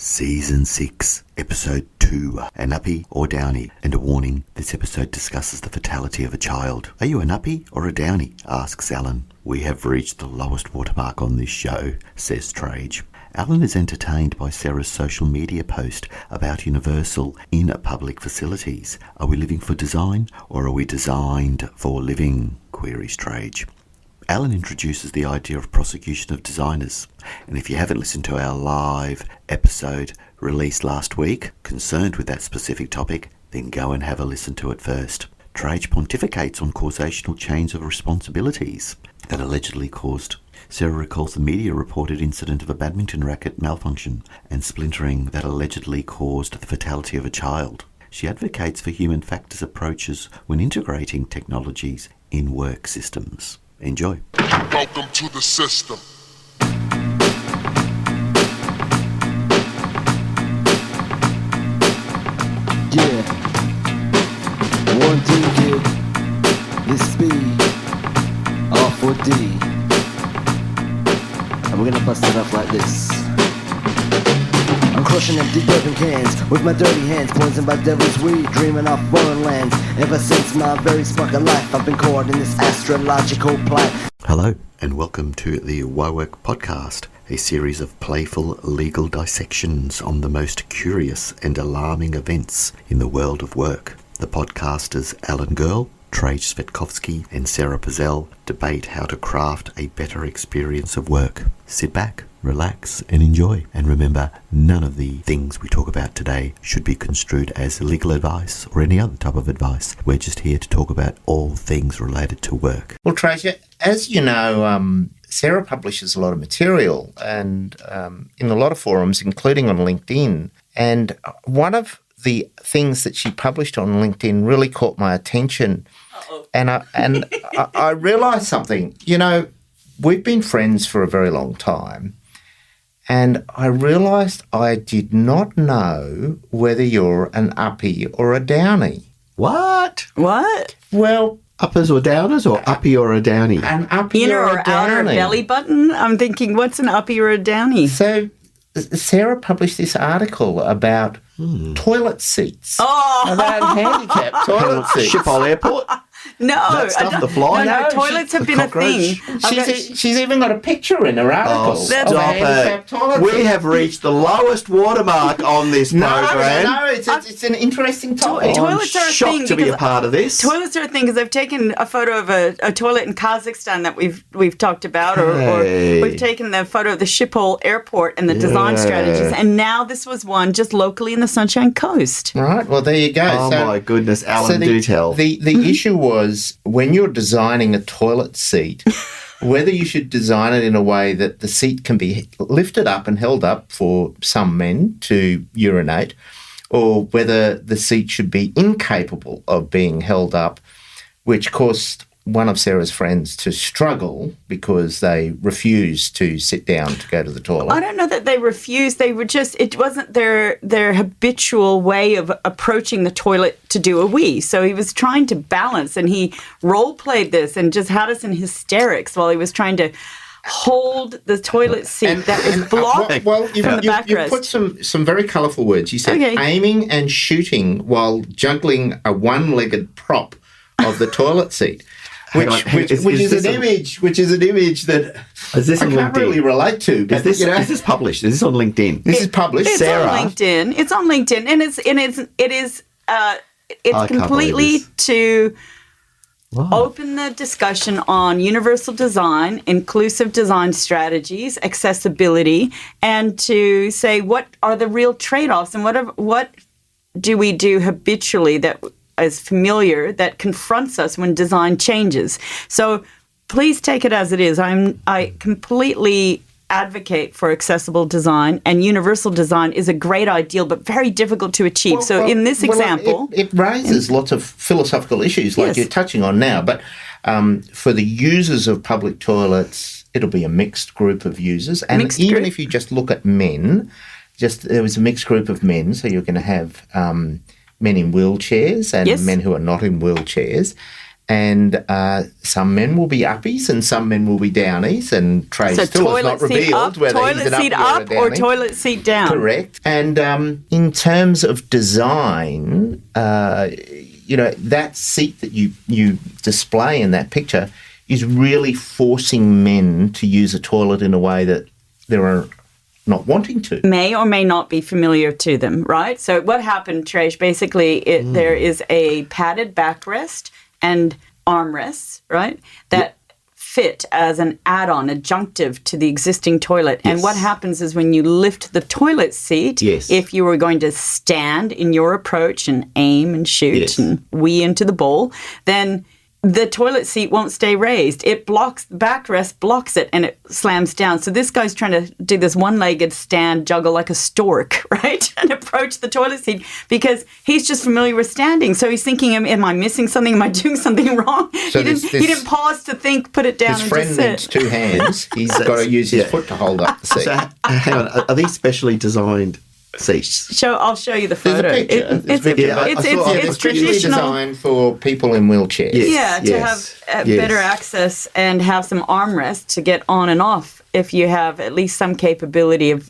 Season 6, Episode 2, an Uppy or Downy. And a warning, this episode discusses the fatality of a child. Are you an Uppy or a Downy? Asks Alan. We have reached the lowest watermark on this show, says Trajce. Alan is entertained by Sara's social media post about universal in public facilities. Are we living for design or are we designed for living? Queries Trajce. Alan introduces the idea of prosecution of designers, and if you haven't listened to our live episode released last week concerned with that specific topic, then go and have a listen to it first. Trajce pontificates on causational chains of responsibilities that allegedly caused. Sara recalls the media reported incident of a badminton racquet malfunction and splintering that allegedly caused the fatality of a child. She advocates for human factors approaches when integrating technologies in work systems. Enjoy. Welcome to the system. Yeah. 1, 2, kid. This B. R for D. And we're gonna bust it up like this. I'm crushing empty bourbon cans with my dirty hands, poisoned by devil's weed, dreaming off foreign lands. Ever since my very spark of life, I've been caught in this astrological plot. Hello, and welcome to the Why Work podcast, a series of playful legal dissections on the most curious and alarming events in the world of work. The podcasters Alan Girl, Trajce Svetkovsky and Sara Pazell debate how to craft a better experience of work. Sit back, relax and enjoy. And remember, none of the things we talk about today should be construed as legal advice or any other type of advice. We're just here to talk about all things related to work. Well, Trajce, as you know, Sara publishes a lot of material and in a lot of forums, including on LinkedIn. And one of the things that she published on LinkedIn really caught my attention. And I realised something. You know, we've been friends for a very long time. And I realised I did not know whether you're an Uppy or a Downy. What? Well, Uppers or downers, or Uppy or a Downy? an Uppy Inner or a or outer Downy. belly button? I'm thinking, what's an uppy or a downy? So Sara published this article about toilet seats. Oh, About handicapped toilet seats. Schiphol Airport? no. That stuff, the fly? No, No, toilets have the been cockroach. a thing. She's even got a picture in her article. Oh, of That's- a stop handicapped toilet it. We seat. have reached the lowest watermark on this program. No, it's an interesting topic. Toilets are a Shocked thing to be a because part of this. Toilets are a thing because I've taken a photo of a toilet in Kazakhstan that we've talked about, or Hey. we've taken the photo of the Schiphol Airport and the design strategies, and now this was one just locally in the Sunshine Coast. Right, well, there you go. Oh So- my goodness, Alan, so do tell. The issue was when you're designing a toilet seat, whether you should design it in a way that the seat can be lifted up and held up for some men to urinate, or whether the seat should be incapable of being held up, which caused one of Sara's friends to struggle because they refused to sit down to go to the toilet. I don't know that they refused. They were just, it wasn't their habitual way of approaching the toilet to do a wee. So he was trying to balance, and he role played this and just had us in hysterics while he was trying to hold the toilet seat that was blocked Well, from the you backrest. put some very colourful words. You said Okay. aiming and shooting while juggling a one-legged prop of the toilet seat. Hang on, Which is is this an image that Is this I on can't LinkedIn? really relate to. But, Is this published? Is this on LinkedIn? this is published. It's Sara. on LinkedIn. It's on LinkedIn, and it's I can't completely believe to Wow. open the discussion on universal design, inclusive design strategies, accessibility, and to say what are the real trade-offs and what do we do habitually that is familiar that confronts us when design changes. So please take it as it is. I completely advocate for accessible design, and universal design is a great ideal but very difficult to achieve. So in this example, it raises lots of philosophical issues like Yes. you're touching on now. But for the users of public toilets, it'll be a mixed group of users. And Mixed even group. if you just look at men, there was a mixed group of men. So you're going to have men in wheelchairs and Yes. men who are not in wheelchairs. And some men will be uppies and some men will be downies, and Trajce So still has not toilet seat revealed up, whether he's toilet an seat uppie or a up, or downy. toilet seat down. Correct. And in terms of design, that seat that you display in that picture is really forcing men to use a toilet in a way that they're not wanting to. May or may not be familiar to them, right? So what happened, Trajce, basically there is a padded backrest and armrests, right, that fit as an add-on, adjunctive to the existing toilet. And what happens is when you lift the toilet seat, if you were going to stand in your approach and aim and shoot and wee into the bowl, then the toilet seat won't stay raised. It blocks, the backrest blocks it, and it slams down. So this guy's trying to do this one-legged stand juggle like a stork, right? And approach the toilet seat because he's just familiar with standing. So he's thinking, am I missing something? Am I doing something wrong? So he didn't pause to think, put it down his and friend just sit. needs two hands. He's got to use his foot to hold up the seat. So, hang on. Are these specially designed seats? I'll show you the There's a photo. picture. It's It's traditionally traditional. designed for people in wheelchairs. To have better access and have some armrests to get on and off if you have at least some capability of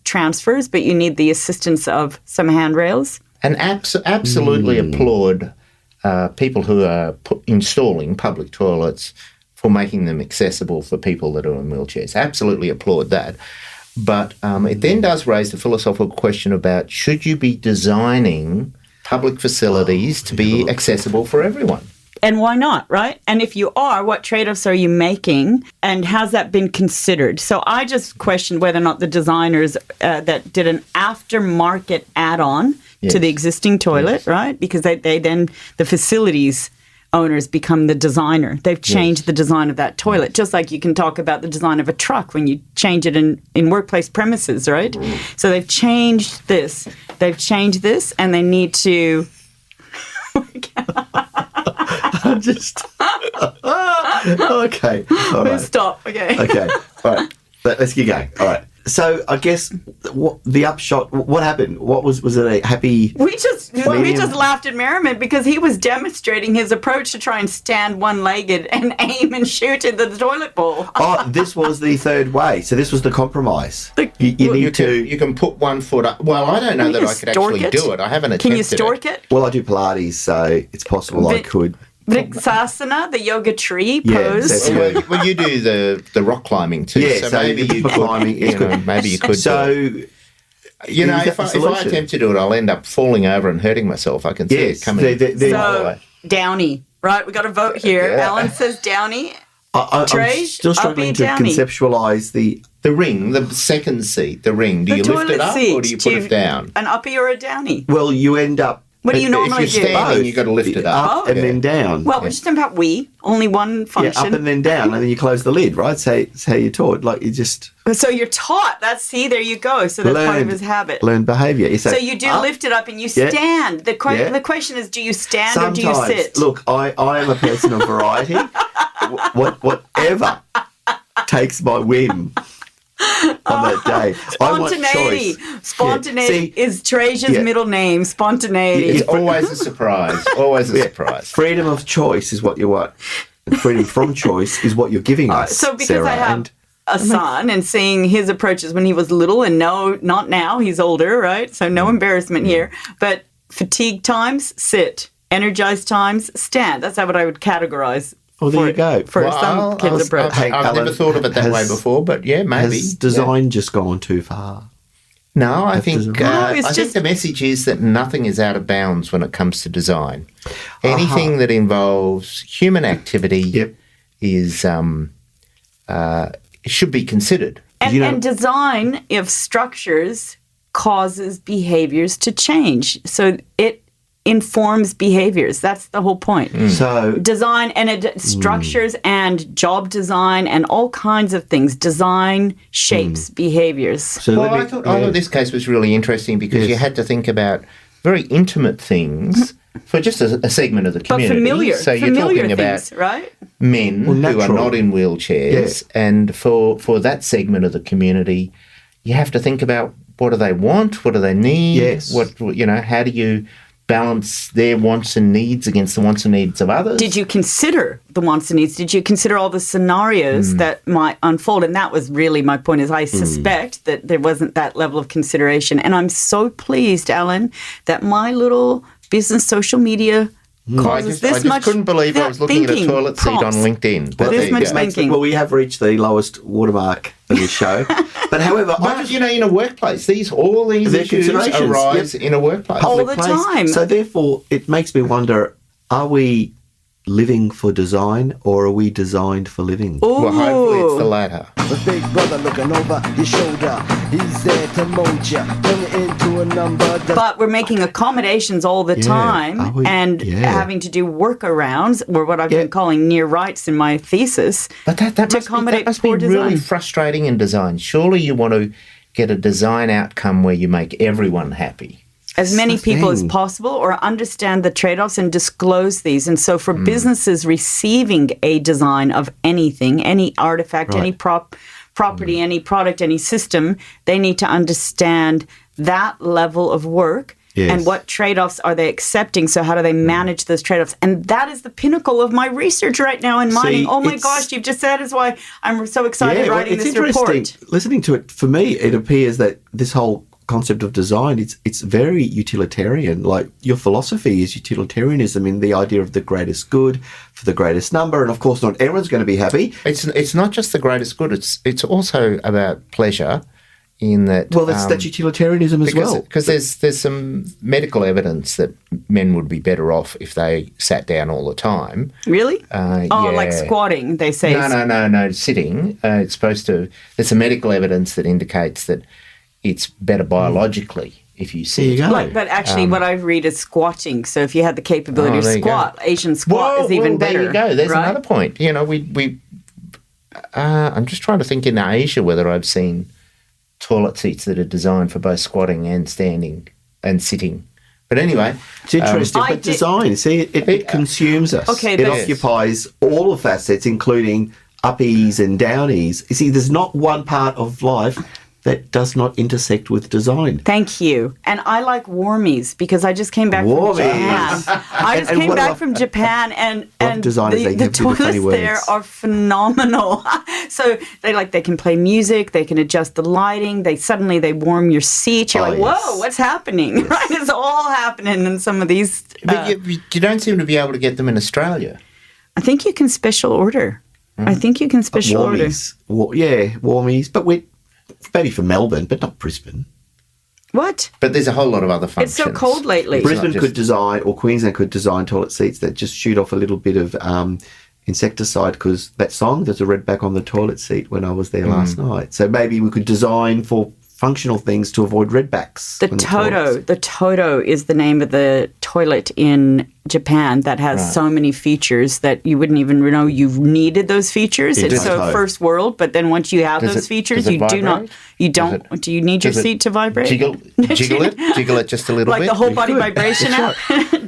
transfers, but you need the assistance of some handrails. And absolutely applaud people who are installing public toilets for making them accessible for people that are in wheelchairs. Absolutely applaud that. But it then does raise the philosophical question about, should you be designing public facilities to be accessible for everyone? And why not, right? And if you are, what trade-offs are you making, and has that been considered? So I just questioned whether or not the designers that did an aftermarket add-on to the existing toilet, right? Because they then, the facilities owners become the designer. They've changed the design of that toilet, just like you can talk about the design of a truck when you change it in workplace premises, right? So they've changed this. And they need to... I'm just... okay. All right. Stop. Okay. Okay. All right. Let's get going. All right. So I guess the upshot, what happened? Was it a happy... We just laughed at merriment because he was demonstrating his approach to try and stand one-legged and aim and shoot into the toilet bowl. Oh, this was the third way. So this was the compromise. You can put one foot up. Well, I don't know that I could actually do it. I haven't attempted it. Can you stork it? Well, I do Pilates, so it's possible I could. Vrksasana, the yoga tree pose. Well, you do the rock climbing too. Yeah, so maybe you could. Climbing, maybe you could. So, if I attempt to do it, I'll end up falling over and hurting myself. I can see it coming. So Downy, right? We got a vote here. Alan says Downy. I'm still struggling to conceptualise the ring, the second seat, the ring. Do you lift it up or do you put it down? An uppy or a downy? Well, you end up... What do you normally if you're standing, you've got to lift it up. And then down. Well, we're just talking about only one function. Yeah, up and then down, and then you close the lid, right? So it's how you're taught. Like, you just... So you're taught. There you go. So that's part of his habit. Learned behaviour. So you do lift it up and you stand. The question is, do you stand or do you sit? Look, I am a person of variety. Whatever takes my whim on that day. Spontaneity. Spontaneity is Trajce's middle name. Spontaneity. It's always a surprise. Always a surprise. Freedom of choice is what you want. And freedom from choice is what you're giving us. So because Sarah, I have a son and seeing his approaches when he was little, and no, not now, he's older, right? So no embarrassment here. But fatigue times, sit. Energized times, stand. That's how I would categorize. Well, there you go. For some kids' approach. I've never thought of it that way before, but yeah, maybe. Has design just gone too far? No, I think the message is that nothing is out of bounds when it comes to design. Anything that involves human activity is should be considered. And design of structures causes behaviors to change. So it informs behaviors. That's the whole point. So design and structures and job design and all kinds of things. Design shapes behaviors. So I thought this case was really interesting because you had to think about very intimate things for just a segment of the community. But familiar. So you're talking about things, right? Men who are not in wheelchairs, and for that segment of the community, you have to think about what do they want, what do they need, how do you balance their wants and needs against the wants and needs of others. Did you consider the wants and needs? Did you consider all the scenarios that might unfold? And that was really my point, is I suspect that there wasn't that level of consideration. And I'm so pleased, Alan, that my little business social media causes I just couldn't believe I was looking at a toilet seat on LinkedIn. But this much thinking. Well, we have reached the lowest watermark of this show. But however, in a workplace, all these issues arise in a workplace. All the time. So therefore, it makes me wonder, are we living for design or are we designed for living? Ooh. Well, hopefully it's the latter. With big brother looking over your shoulder, he's there to mold you, turn it into a number. But we're making accommodations all the time and having to do workarounds, or what I've been calling near rights in my thesis, But that must be really frustrating in design. Surely you want to get a design outcome where you make everyone happy. As many people as possible, or understand the trade-offs and disclose these. And so for businesses receiving a design of anything, any artifact, any property, any product, any system, they need to understand that level of work and what trade-offs are they accepting. So how do they manage those trade-offs? And that is the pinnacle of my research right now in mining. Oh my gosh, you've just said is why I'm so excited writing this report. Listening to it, for me, it appears that this whole concept of design, it's very utilitarian. Like, your philosophy is utilitarianism in the idea of the greatest good for the greatest number, and of course not everyone's going to be happy. It's not just the greatest good, it's also about pleasure in that. Well, that's utilitarianism as well. Because there's some medical evidence that men would be better off if they sat down all the time. Really? Like squatting, they say. No, sitting. It's supposed to. There's some medical evidence that indicates that it's better biologically if you sit. But actually what I read is squatting. So if you had the capability to squat, Asian squat is even better. There you go. There's another point. You know, I'm just trying to think in Asia whether I've seen toilet seats that are designed for both squatting and standing and sitting. But anyway. It's interesting. But design, see, it consumes us. Okay, it occupies all of facets, including Uppies and Downies. You see, there's not one part of life that does not intersect with design. Thank you. And I like warmies because I just came back from Japan. I just came back from Japan and the toilets there are phenomenal. So they can play music, they can adjust the lighting, they warm your seat. You're whoa, what's happening? Yes. Right? It's all happening in some of these. But you don't seem to be able to get them in Australia. I think you can special order. I think you can special order. Warmies. But maybe for Melbourne, but not Brisbane. What? But there's a whole lot of other functions. It's so cold lately. Brisbane could design, or Queensland could design toilet seats that just shoot off a little bit of insecticide, because that song, there's a red back on the toilet seat when I was there last night. So maybe we could design for functional things to avoid redbacks. The Toto is the name of the toilet in Japan that has so many features that you wouldn't even know you needed those features. It's so first world, but then once you have those features, do you need your seat to vibrate? Jiggle it just a little bit. Like the whole body vibration app.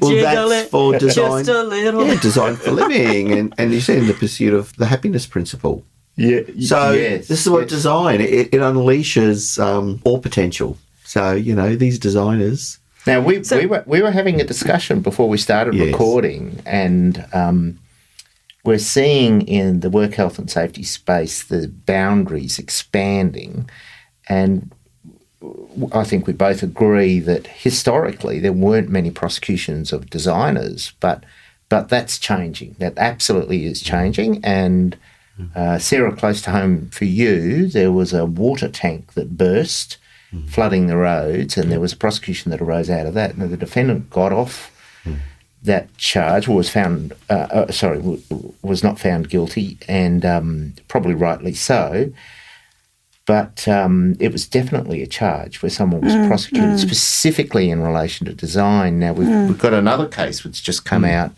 Well, that's for design. Just a little. Yeah, design for living, and you see in the pursuit of the happiness principle. Yeah. So this is what design, it unleashes all potential. So, these designers. Now, we were having a discussion before we started recording, and we're seeing in the work health and safety space the boundaries expanding, and I think we both agree that historically there weren't many prosecutions of designers, but that's changing. That absolutely is changing, and Sara, close to home for you, there was a water tank that burst, flooding the roads, and there was a prosecution that arose out of that. Now, the defendant got off that charge, or was not found guilty, and probably rightly so. But it was definitely a charge where someone was prosecuted specifically in relation to design. Now, we've got another case which just come out.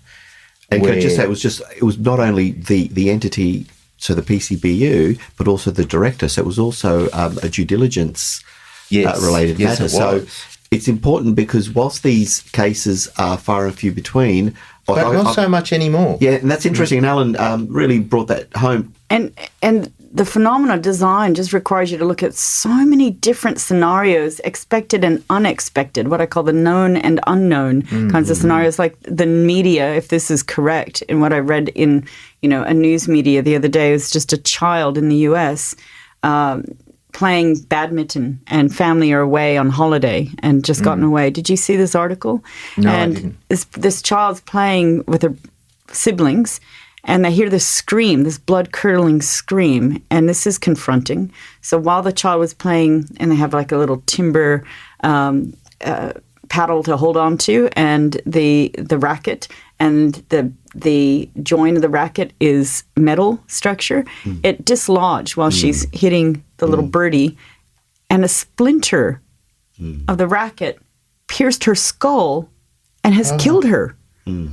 And could I just say, it was not only the entity, so the PCBU, but also the director. So it was also a due diligence related matter. So it's important because whilst these cases are far and few between, but not so much anymore. Yeah, and that's interesting. And Alan really brought that home. And the phenomenon of design just requires you to look at so many different scenarios, expected and unexpected, what I call the known and unknown kinds of scenarios, like the media, if this is correct. And what I read in, a news media the other day was just a child in the U.S. Playing badminton, and family are away on holiday and just gotten away. Did you see this article? No, and I didn't. This child's playing with her siblings, and they hear this scream, this blood-curdling scream, and this is confronting. So while the child was playing, and they have like a little timber paddle to hold on to, and the racket, and the join of the racket is metal structure. It dislodged while she's hitting the little birdie, and a splinter of the racket pierced her skull and has killed her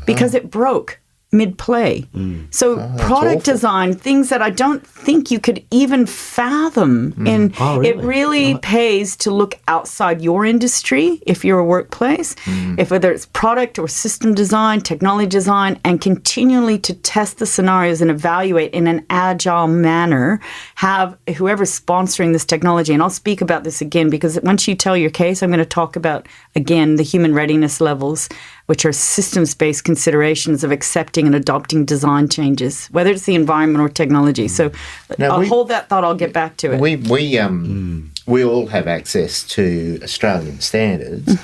because it broke mid-play. So product design, things that I don't think you could even fathom. And it really pays to look outside your industry if you're a workplace, if whether it's product or system design, technology design, and continually to test the scenarios and evaluate in an agile manner, have whoever's sponsoring this technology. And I'll speak about this again, because once you tell your case, I'm going to talk about, again, the human readiness levels, which are systems-based considerations of accepting and adopting design changes, whether it's the environment or technology. So I'll hold that thought. I'll get back to it. We all have access to Australian standards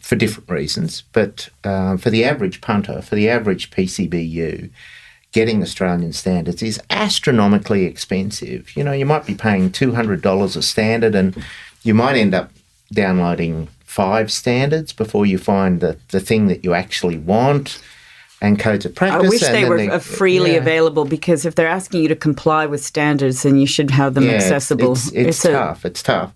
for different reasons, but for the average punter, for the average PCBU, getting Australian standards is astronomically expensive. You might be paying $200 a standard, and you might end up downloading 5 standards before you find the thing that you actually want, and codes of practice. I wish they were freely available, because if they're asking you to comply with standards, then you should have them accessible. It's tough. It's tough.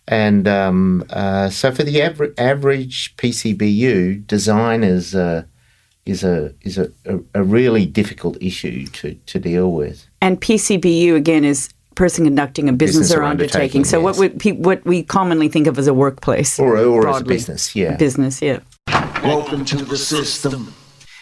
And so for the average PCBU, design is a really difficult issue to deal with. And PCBU, again, is person conducting a business or undertaking. So yes. what we commonly think of as a workplace. Or broadly. as a business, yeah. Business, yeah. Welcome to the system.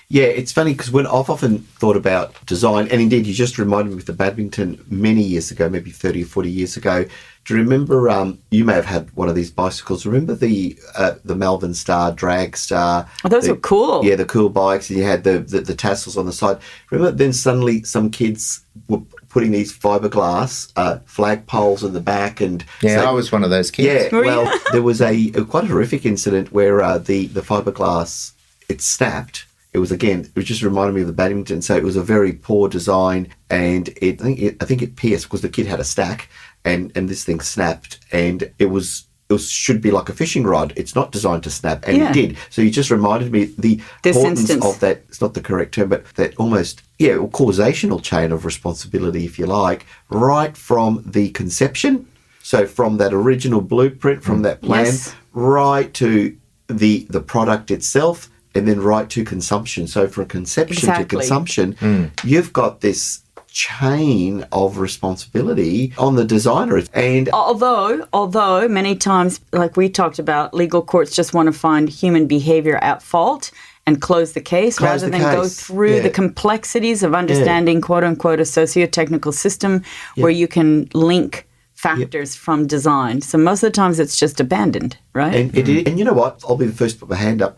Yeah, it's funny because when I've often thought about design, and indeed you just reminded me with the badminton many years ago, maybe 30 or 40 years ago. Do you remember, you may have had one of these bicycles, remember the Melbourne Star, Drag Star? Oh, those were cool. Yeah, the cool bikes, and you had the tassels on the side. Remember then suddenly some kids were putting these fiberglass flagpoles in the back, and I was one of those kids. Yeah, well, there was a quite horrific incident where the fiberglass, it snapped. It was just reminded me of the badminton. So it was a very poor design, and I think it pierced because the kid had a stack, and this thing snapped, and it should be like a fishing rod. It's not designed to snap, and it did. So you just reminded me the importance of that. It's not the correct term, but that almost causational chain of responsibility, if you like, right from the conception. So from that original blueprint, from that plan, right to the product itself, and then right to consumption. So from conception to consumption, you've got this chain of responsibility on the designer. And although many times, like we talked about, legal courts just want to find human behavior at fault and close the case rather than go through the complexities of understanding quote-unquote a socio-technical system where you can link factors from design. So most of the times it's just abandoned, right? And you know what? I'll be the first to put my hand up.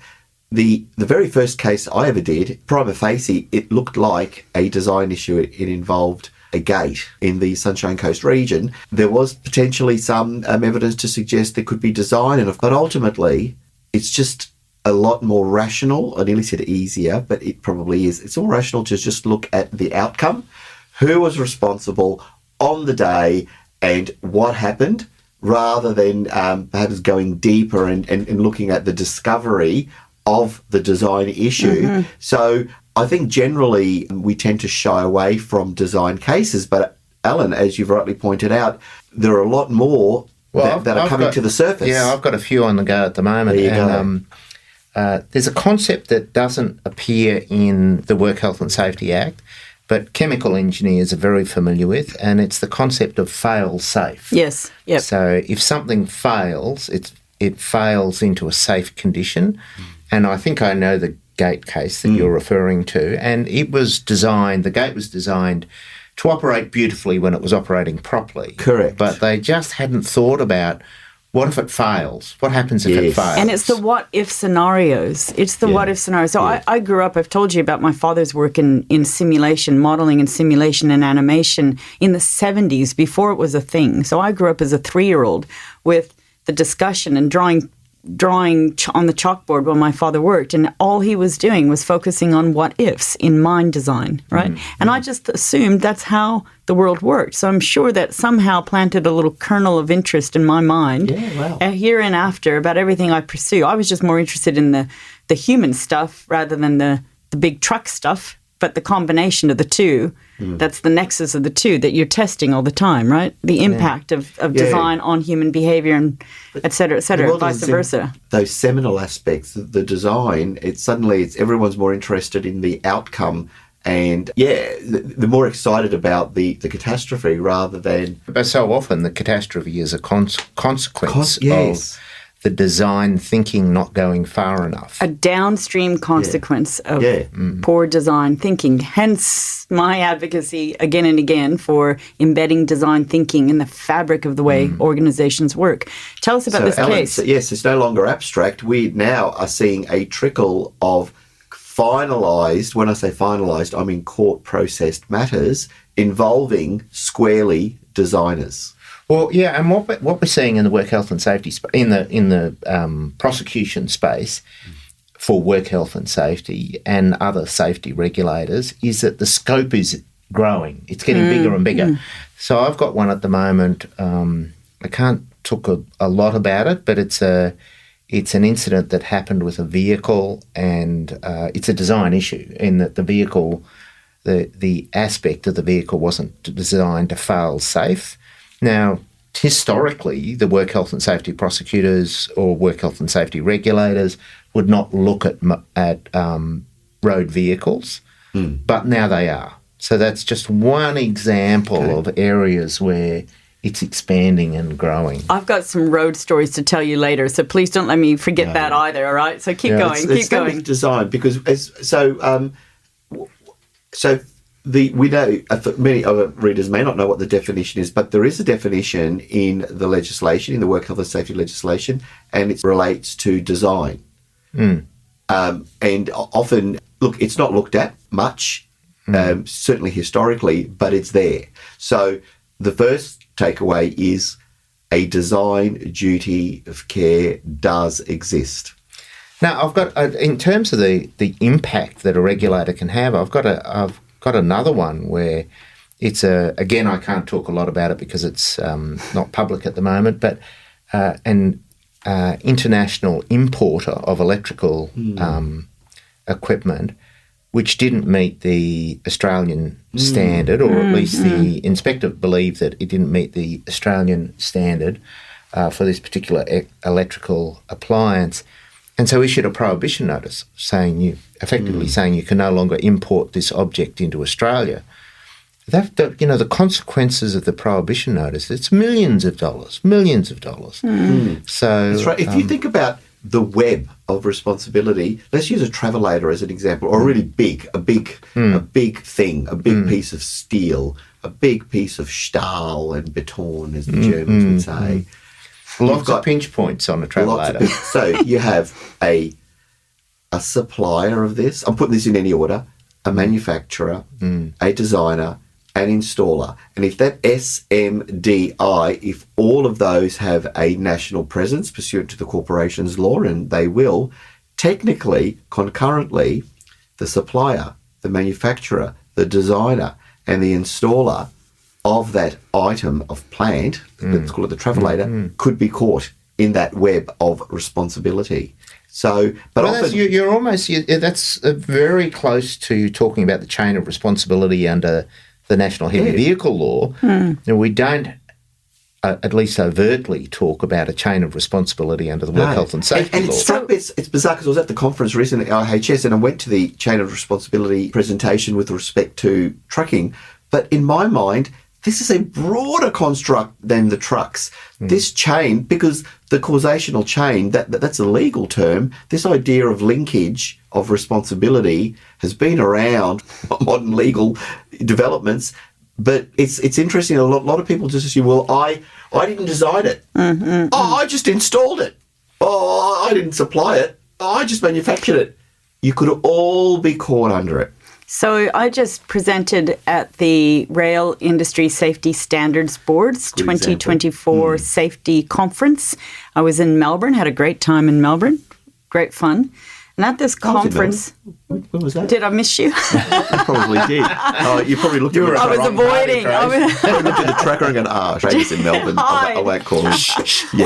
The very first case I ever did, prima facie, it looked like a design issue. It involved a gate in the Sunshine Coast region. There was potentially some evidence to suggest there could be design, but ultimately it's just a lot more rational. I nearly said easier, but it probably is. It's all rational to just look at the outcome, who was responsible on the day and what happened, rather than perhaps going deeper and looking at the discovery of the design issue. So I think generally we tend to shy away from design cases, but Alan, as you've rightly pointed out, there are a lot more that are coming to the surface. Yeah, I've got a few on the go at the moment. There you go. There's a concept that doesn't appear in the Work Health and Safety Act, but chemical engineers are very familiar with, and it's the concept of fail-safe. Yes. Yep. So if something fails, it fails into a safe condition. And I think I know the gate case that you're referring to. And the gate was designed to operate beautifully when it was operating properly. Correct. But they just hadn't thought about, what if it fails? What happens if it Yes. fails? And it's the what-if scenarios. It's the what-if scenarios. So I grew up, I've told you about my father's work in simulation, modelling and simulation and animation in the 70s, before it was a thing. So I grew up as a 3-year-old with the discussion and drawing on the chalkboard while my father worked, and all he was doing was focusing on what-ifs in mind design, right? And I just assumed that's how the world worked. So I'm sure that somehow planted a little kernel of interest in my mind here and after about everything I pursue. I was just more interested in the human stuff rather than the big truck stuff, but the combination of the two, that's the nexus of the two that you're testing all the time, right? The impact of design on human behaviour and et cetera, vice versa. Those seminal aspects, the design, it's everyone's more interested in the outcome, and they're more excited about the catastrophe rather than... But so often the catastrophe is a consequence of the design thinking not going far enough. A downstream consequence of poor design thinking. Hence my advocacy again and again for embedding design thinking in the fabric of the way organizations work. Tell us about this case. Yes, it's no longer abstract. We now are seeing a trickle of finalised, when I say finalised, I mean court-processed matters involving squarely designers. Well, yeah, and what we're seeing in the work health and safety in the prosecution space for work health and safety and other safety regulators is that the scope is growing. It's getting bigger and bigger. So I've got one at the moment. I can't talk a lot about it, but it's an incident that happened with a vehicle, and it's a design issue in that the vehicle, the aspect of the vehicle wasn't designed to fail safe. Now, historically, the work health and safety prosecutors or work health and safety regulators would not look at road vehicles, but now they are. So that's just one example of areas where it's expanding and growing. I've got some road stories to tell you later, so please don't let me forget that either, all right? So keep going, keep going. Design, because we know, many other readers may not know what the definition is, but there is a definition in the legislation, in the work health and safety legislation, and it relates to design. And often, look, it's not looked at much, certainly historically, but it's there. So the first takeaway is a design duty of care does exist. Now, I've got, in terms of the impact that a regulator can have, I've got another one where it's again, I can't talk a lot about it because it's not public at the moment, but an international importer of electrical equipment which didn't meet the Australian standard, or at least the inspector believed that it didn't meet the Australian standard for this particular electrical appliance. And so issued a prohibition notice saying you can no longer import this object into Australia. The consequences of the prohibition notice, it's millions of dollars. So that's right. If you think about the web of responsibility, let's use a travelator as an example, or a really big thing, a big piece of steel, a big piece of Stahl and Beton, as the Germans would say. Lots of pinch points on a travelator. So you have a supplier of this. I'm putting this in any order: a manufacturer, a designer, an installer. And if that SMDI, if all of those have a national presence pursuant to the corporations law, and they will, technically, concurrently, the supplier, the manufacturer, the designer, and the installer of that item of plant, let's call it the travelator, could be caught in that web of responsibility. So, but often, that's very close to talking about the chain of responsibility under the National Heavy Vehicle Law. And we don't, at least overtly, talk about a chain of responsibility under the Work Health and Safety Law. It's bizarre because I was at the conference recently at IHS and I went to the chain of responsibility presentation with respect to trucking. But in my mind, this is a broader construct than the trucks. This chain, because the causational chain, that's a legal term, this idea of linkage of responsibility has been around, modern legal developments, But it's interesting. A lot of people just assume, well, I didn't design it. I just installed it. I didn't supply it. I just manufactured it. You could all be caught under it. So I just presented at the Rail Industry Safety Standards Board's 2024 Safety Conference. I was in Melbourne, had a great time in Melbourne, great fun. And at this conference... When was that? Did I miss you? You probably did. Oh, you probably looked at the I was avoiding. looked at the tracker and going, Trajce's in Melbourne. I won't call him.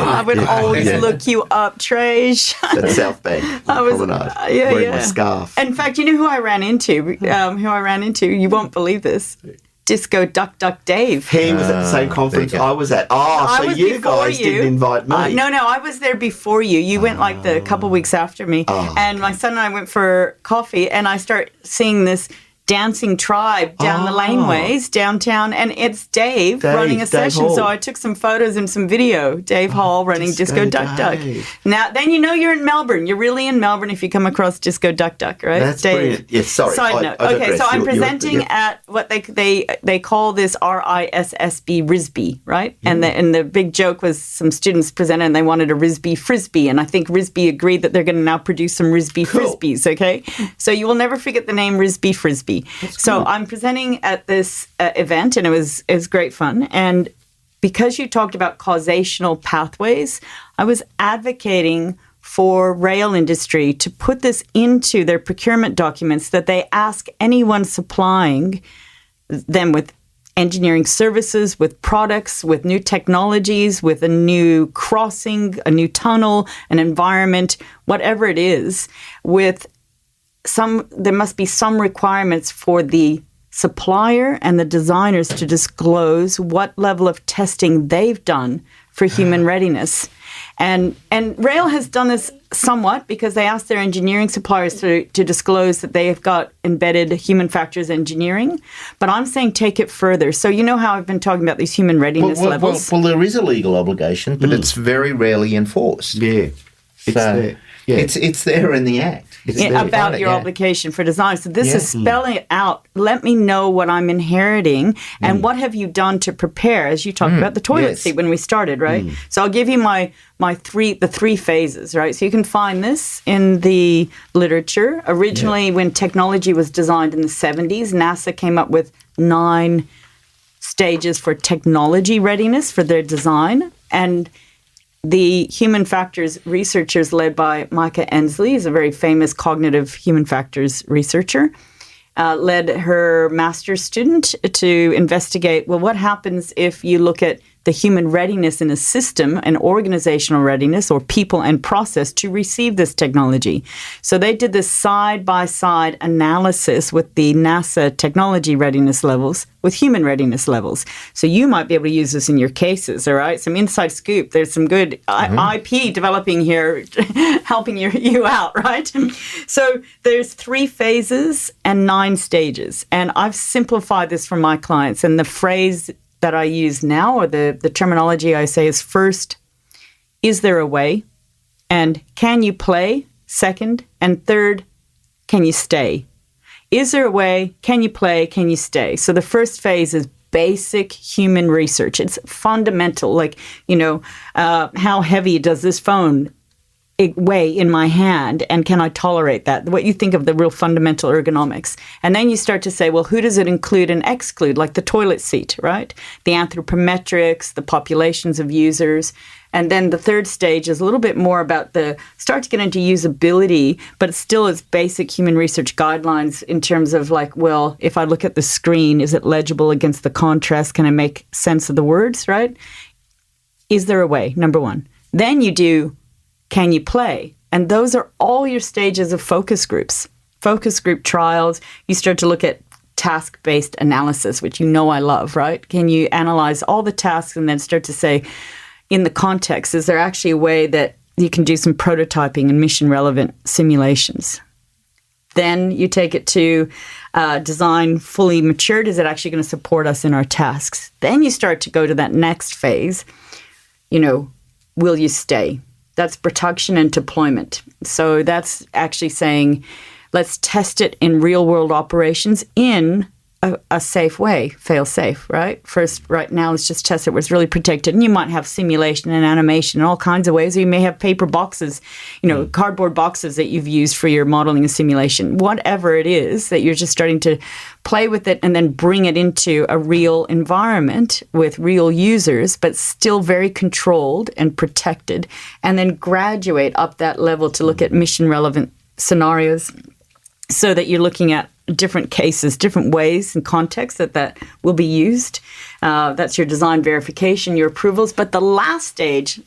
I would always look you up, Trajce. That's South Bank. Promenade. Wearing my scarf. In fact, you know who I ran into? You won't believe this. Disco Duck Duck Dave. He was at the same conference I was at. So you guys didn't invite me. No, I was there before you. You went like a couple weeks after me. And my son and I went for coffee, and I start seeing this dancing tribe down the laneways downtown, and it's Dave running a session. Hall. So I took some photos and some video. Dave Hall running Disco Duck Duck. Now, then you know you're in Melbourne. You're really in Melbourne if you come across Disco Duck Duck, right? That's Dave. brilliant. Yes, sorry. Side note. Okay, so I'm presenting at what they call this RISSB RISB, right? And the big joke was some students presented and they wanted a RISB Frisbee, and I think RISB agreed that they're going to now produce some RISB Frisbees. Okay, so you will never forget the name RISB Frisbee. So I'm presenting at this event, and it was great fun. And because you talked about causational pathways, I was advocating for rail industry to put this into their procurement documents, that they ask anyone supplying them with engineering services, with products, with new technologies, with a new crossing, a new tunnel, an environment, whatever it is, there must be some requirements for the supplier and the designers to disclose what level of testing they've done for human readiness. And Rail has done this somewhat because they asked their engineering suppliers to disclose that they have got embedded human factors engineering. But I'm saying take it further. So you know how I've been talking about these human readiness levels? Well, there is a legal obligation, but it's very rarely enforced. Yeah, it's there. Yeah. It's there in the Act. About your obligation for design. So this is spelling it out. Let me know what I'm inheriting and what have you done to prepare, as you talked about the toilet seat when we started, right? So I'll give you the three phases, right? So you can find this in the literature. Originally, when technology was designed in the 70s, NASA came up with 9 stages for technology readiness for their design. And the human factors researchers led by Micah Ensley, is a very famous cognitive human factors researcher, led her master's student to investigate, well, what happens if you look at the human readiness in a system, an organizational readiness or people and process to receive this technology. So they did this side-by-side analysis with the NASA technology readiness levels with human readiness levels. So you might be able to use this in your cases, all right? Some inside scoop. There's some good IP developing here, helping you out, right? So there's 3 phases and 9 stages. And I've simplified this for my clients. And the phrase that I use now, or the terminology I say, is first, is there a way? And can you play? Second. And third, can you stay? Is there a way? Can you play? Can you stay? So the first phase is basic human research. It's fundamental, like, how heavy does this phone weigh in my hand, and can I tolerate that? What you think of the real fundamental ergonomics. And then you start to say, well, who does it include and exclude, like the toilet seat, right? The anthropometrics, the populations of users. And then the third stage is a little bit more about start to get into usability, but it still is basic human research guidelines in terms of like, well, if I look at the screen, is it legible against the contrast? Can I make sense of the words, right? Is there a way? Number 1. Then you do, can you play? And those are all your stages of focus groups. Focus group trials, you start to look at task-based analysis, which I love, right? Can you analyze all the tasks and then start to say, in the context, is there actually a way that you can do some prototyping and mission-relevant simulations? Then you take it to design fully matured. Is it actually going to support us in our tasks? Then you start to go to that next phase. Will you stay? That's production and deployment. So that's actually saying, let's test it in real-world operations in a safe way, fail safe, right? First, right now, let's just test it where it's really protected. And you might have simulation and animation in all kinds of ways. Or you may have paper boxes, cardboard boxes that you've used for your modeling and simulation. Whatever it is that you're just starting to play with it and then bring it into a real environment with real users, but still very controlled and protected, and then graduate up that level to look at mission relevant scenarios so that you're looking at different cases, different ways and contexts that will be used. That's your design verification, your approvals. But the last stage,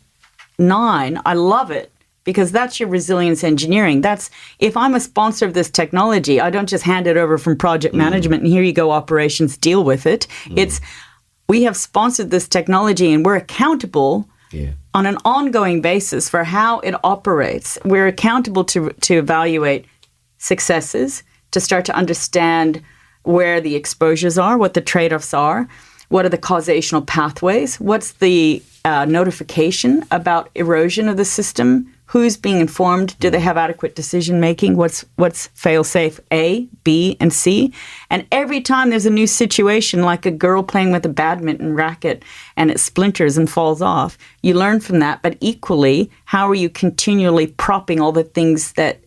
9, I love it because that's your resilience engineering. That's, if I'm a sponsor of this technology, I don't just hand it over from project management and here you go, operations, deal with it. It's, we have sponsored this technology and we're accountable on an ongoing basis for how it operates. We're accountable to evaluate successes, to start to understand where the exposures are, what the trade-offs are, what are the causational pathways, what's the notification about erosion of the system, who's being informed, do they have adequate decision-making, what's fail-safe A, B, and C. And every time there's a new situation, like a girl playing with a badminton racket and it splinters and falls off, you learn from that. But equally, how are you continually propping all the things that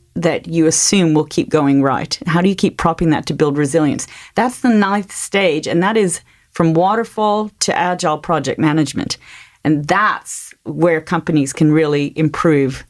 you assume will keep going right? How do you keep propping that to build resilience? That's the 9th stage, and that is from waterfall to agile project management. And that's where companies can really improve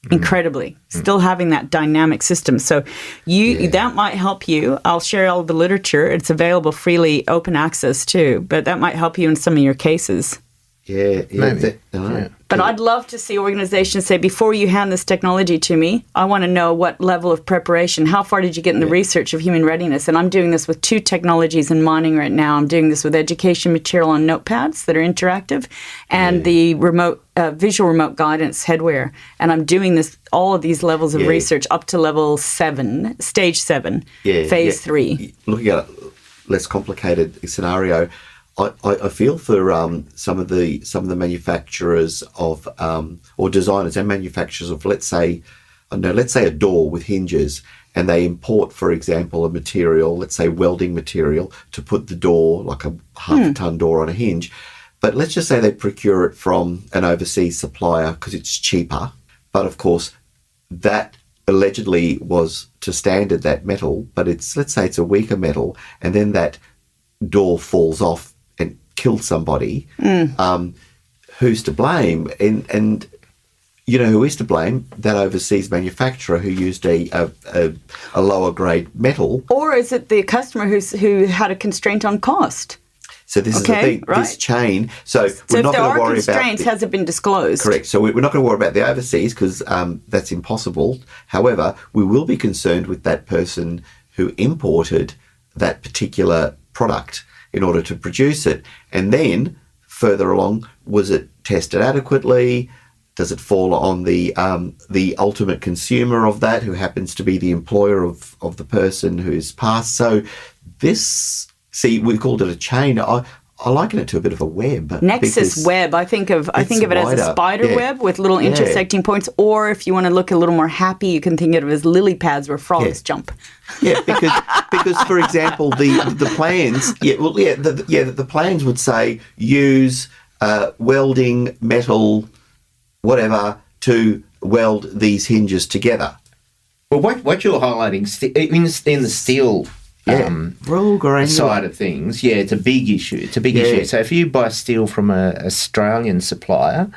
incredibly, still having that dynamic system. So that might help you. I'll share all the literature. It's available freely, open access too, but that might help you in some of your cases. But I'd love to see organizations say, before you hand this technology to me, I want to know what level of preparation, how far did you get in the research of human readiness? And I'm doing this with 2 technologies in mining right now. I'm doing this with education material on notepads that are interactive and the visual remote guidance headwear. And I'm doing all of these levels of research up to level 7, stage 7, phase 3. Looking at a less complicated scenario, I feel for some of the manufacturers of or designers and manufacturers of, let's say a door with hinges, and they import, for example, a material, let's say welding material, to put the door, like a half-ton door on a hinge. But let's just say they procure it from an overseas supplier because it's cheaper. But of course, that allegedly was to standard, that metal, but let's say it's a weaker metal, and then that door falls off and kills somebody. Who's to blame? And who is to blame? That overseas manufacturer who used a lower grade metal. Or is it the customer who had a constraint on cost? So this is the thing, this chain. So we're not going to worry about... So if there are constraints, has it been disclosed? Correct. So we're not going to worry about the overseas because that's impossible. However, we will be concerned with that person who imported that particular product in order to produce it. And then further along, was it tested adequately? Does it fall on the ultimate consumer of that, who happens to be the employer of the person who's passed? So we called it a chain. I liken it to a bit of a web. Nexus web. I think of it as a spider web with little intersecting points. Or if you want to look a little more happy, you can think of it as lily pads where frogs jump. Yeah, because for example, the plans. The plans would say use welding metal, whatever, to weld these hinges together. Well, what you're highlighting in the steel. Side of things, it's a big issue. Issue. So if you buy steel from an Australian supplier,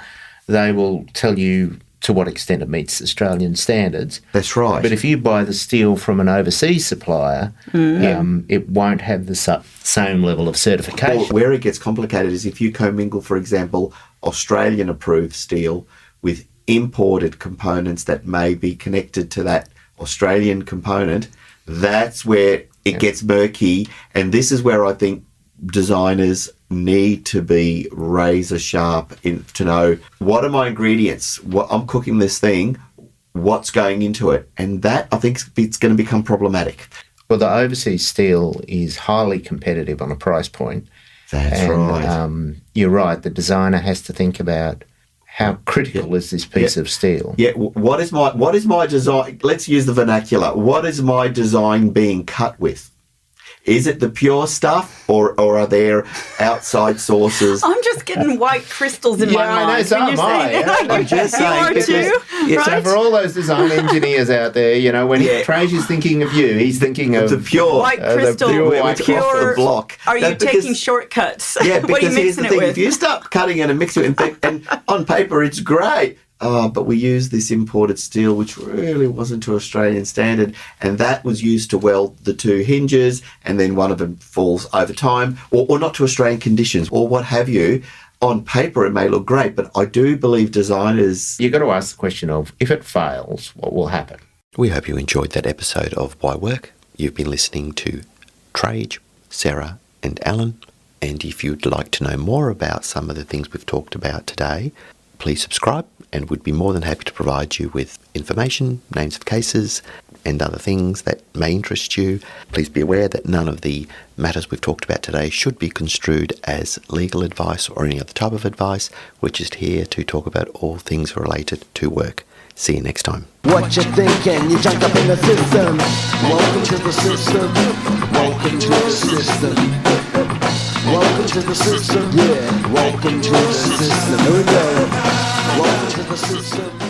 they will tell you to what extent it meets Australian standards. That's right. But if you buy the steel from an overseas supplier, it won't have the same level of certification. Well, where it gets complicated is if you commingle, for example, Australian-approved steel with imported components that may be connected to that Australian component, that's where it gets murky. And this is where I think designers need to be razor sharp to know, what are my ingredients? I'm cooking this thing, what's going into it? And that, I think, it's going to become problematic. Well, the overseas steel is highly competitive on a price point. That's right. You're right. The designer has to think about how critical is this piece of steel? Yeah. What is my design? Let's use the vernacular. What is my design being cut with? Is it the pure stuff, or are there outside sources? I'm just getting white crystals in my Yeah, I know, mind. so when you're am I. saying that. I'm just You saying are because- too, yeah, So right? for all those design engineers out there, you know, when Yeah. Trajce is thinking of you, he's thinking of The pure. White the crystal, pure We're white off the block. Are you No, because- taking shortcuts? Yeah, what are you because here's mixing the it thing: with? if you start cutting it and mixing it, and on paper it's great. But we used this imported steel, which really wasn't to Australian standard, and that was used to weld the two hinges, and then one of them falls over time, or not to Australian conditions, or what have you. On paper, it may look great, but I do believe designers. You've got to ask the question of, if it fails, what will happen? We hope you enjoyed that episode of Why Work. You've been listening to Trajce, Sara, and Alan. And if you'd like to know more about some of the things we've talked about today, please subscribe, and we'd be more than happy to provide you with information, names of cases, and other things that may interest you. Please be aware that none of the matters we've talked about today should be construed as legal advice or any other type of advice. We're just here to talk about all things related to work. See you next time. What you thinking? You jumped up in the system. Welcome to the system. Welcome to the system. Welcome to the system. Yeah. Welcome to the system. Here we go. Welcome to the system.